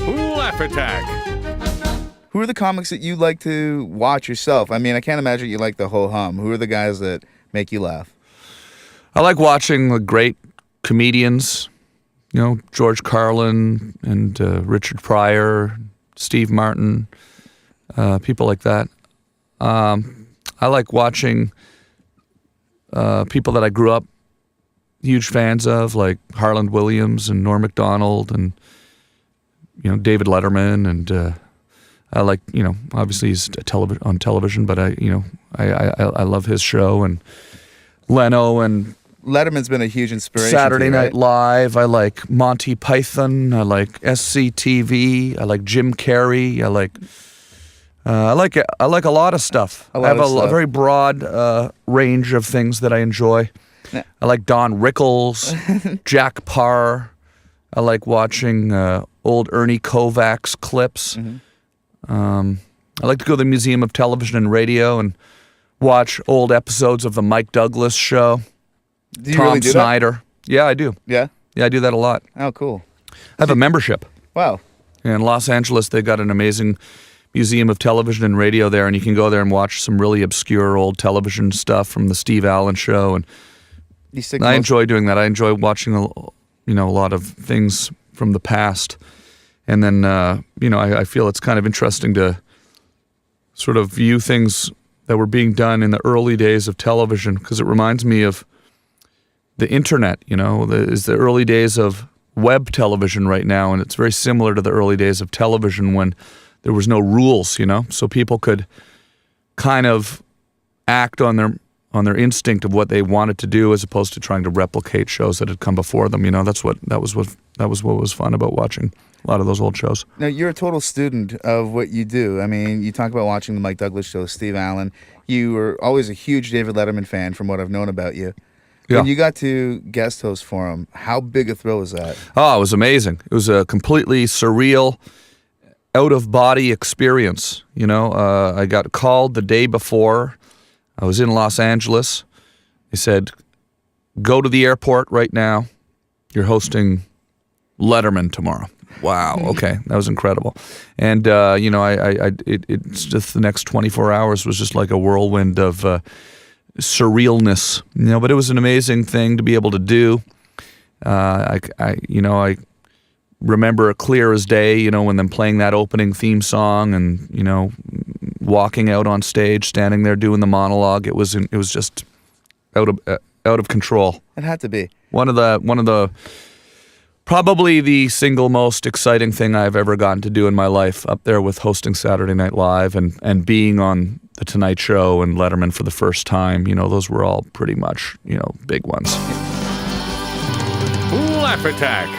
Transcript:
Laugh Attack. Who are the comics that you like to watch yourself? I mean, I can't imagine you like the ho-hum. Who are the guys that make you laugh? I like watching the great comedians, George Carlin and Richard Pryor, Steve Martin, people like that. I like watching people that I grew up huge fans of, like Harland Williams and Norm Macdonald and, David Letterman. And I like, obviously he's on television, but I love his show, and Leno and Letterman's been a huge inspiration. Saturday to you, Night right? Live. I like Monty Python. I like SCTV. I like Jim Carrey. I like a lot of stuff. I have a very broad range of things that I enjoy. Yeah. I like Don Rickles, Jack Parr. I like watching old Ernie Kovacs clips. Mm-hmm. I like to go to the Museum of Television and Radio and watch old episodes of the Mike Douglas Show. Do you Tom really do Snyder. Yeah, I do. that? Yeah, I do that a lot. Yeah? Oh, cool. I have a membership. Wow. In Los Angeles, they got an amazing Museum of Television and Radio there, and you can go there and watch some really obscure old television stuff from the Steve Allen Show. And I enjoy doing that. I enjoy watching a lot of things from the past. And then, I feel it's kind of interesting to sort of view things that were being done in the early days of television, because it reminds me of the internet, is the early days of web television right now, and it's very similar to the early days of television when there was no rules, so people could kind of act on their instinct of what they wanted to do, as opposed to trying to replicate shows that had come before them. That was what was fun about watching a lot of those old shows. Now, you're a total student of what you do. I mean, you talk about watching the Mike Douglas Show, Steve Allen. You were always a huge David Letterman fan from what I've known about you. Yeah. When you got to guest host for him, how big a thrill was that? Oh, it was amazing. It was a completely surreal, out-of-body experience. I got called the day before. I was in Los Angeles. They said, go to the airport right now. You're hosting Letterman tomorrow. Wow. Okay. That was incredible. And, it's just the next 24 hours was just like a whirlwind of surrealness, but it was an amazing thing to be able to do. I remember it clear as day, when them playing that opening theme song and, walking out on stage, standing there doing the monologue. It was just out of control. It had to be. One of the probably the single most exciting thing I've ever gotten to do in my life, up there with hosting Saturday Night Live and being on The Tonight Show and Letterman for the first time. Those were all pretty much, big ones. Laugh Attack.